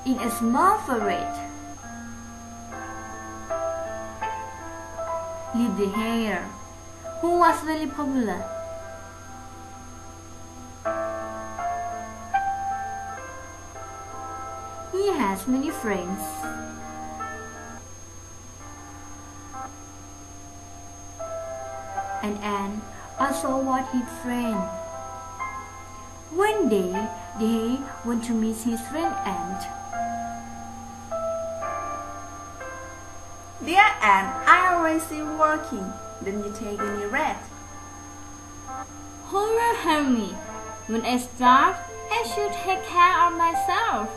in a small forest lived the hare, who was very popular. He has many friends. And Anne also was his friend. One day, the hare went to meet his friend Ant. Dear Anne, I always see working. Didn't you take any rest? Who will help me? When I start, I should take care of myself.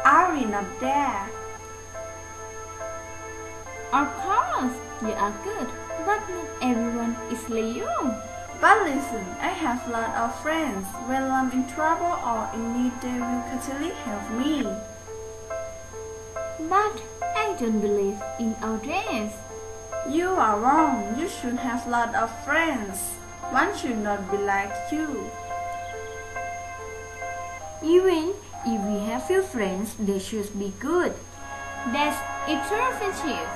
Are we not there? Of course, you are good, but not everyone is like you. But listen, I have lots of friends. When I'm in trouble or in need, they will certainly help me. But I don't believe in all this. You are wrong. You should have lots of friends. One should not be like you. Even if we have few friends, they should be good. That's a true friendship.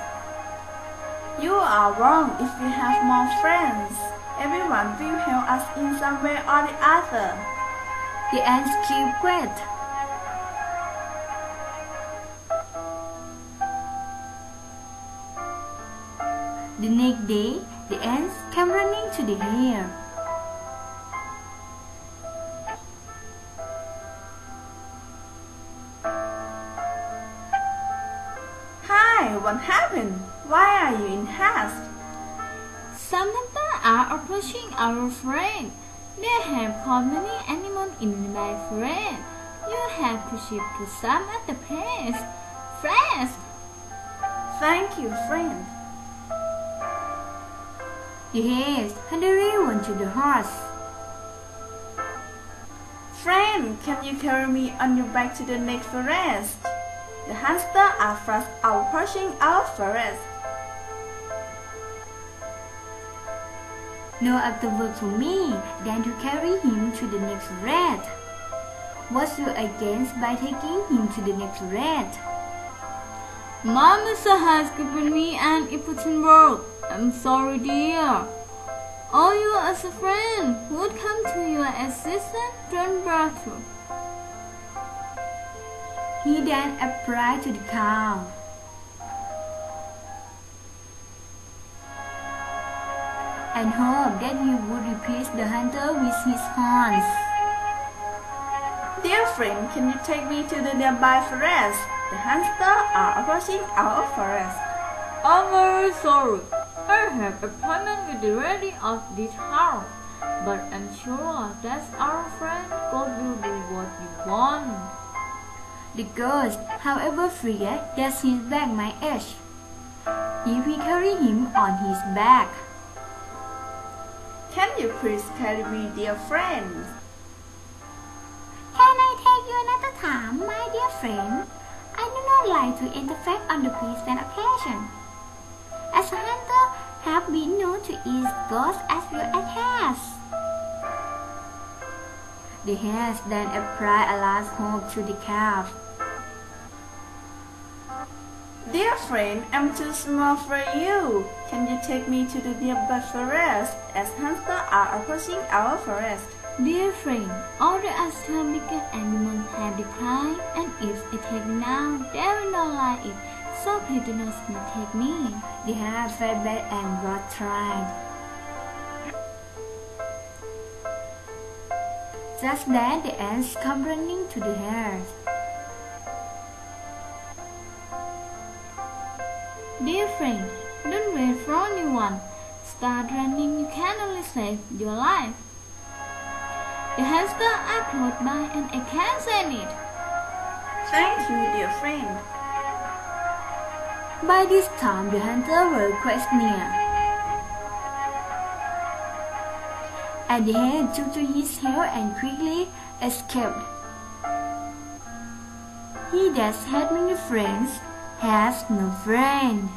You are wrong. If we have more friends, everyone will help us in some way or the other. The ants keep quiet. The next day, the ants came running to the hare. Hi, what happened? Why are you in haste? Some hunters are approaching our friend. They have caught many animals in my friend. You have to ship to some at the place. Fast! Thank you, friend. The hare hurriedly went to the horse. Friend, can you carry me on your back to the next forest? The hunters are fast approaching our forest. No other work for me than to carry him to the next rat. What's your against by taking him to the next rat? My master has given me an important work. I'm sorry, dear. All you as a friend would come to your assistant, don't bother. He then applied to the cow. And hoped that he would replace the hunter with his horns. Dear friend, can you take me to the nearby forest? The hunters are approaching our forest. I'm very sorry. I have appointment with the lady of this house, but I'm sure that our friend God will do what you want. The ghost, however, feared that his back might ache if he carry him on his back. Can you please carry me, dear friend? Can I take you another time, my dear friend? I do not like to interfere on the present occasion. As a hunter, have been known to eat ghosts as well as hares. The hares then apply a last hope to the calf. Dear friend, I'm too small for you. Can you take me to the nearby forest as hunters are approaching our forest? Dear friend, all the other bigger animals have declined, and if I take now, they will not like it. So please do not take me. The hare felt bad and got tried. Just then, the ants come running to the hares. Dear friend, don't wait for anyone. Start running, you can only save your life. The hamsters are close by and I can't send it. Thank you, dear friend. By this time, the hunters were quite near. And the hare took to his heel and quickly escaped. He that had many friends has no friend.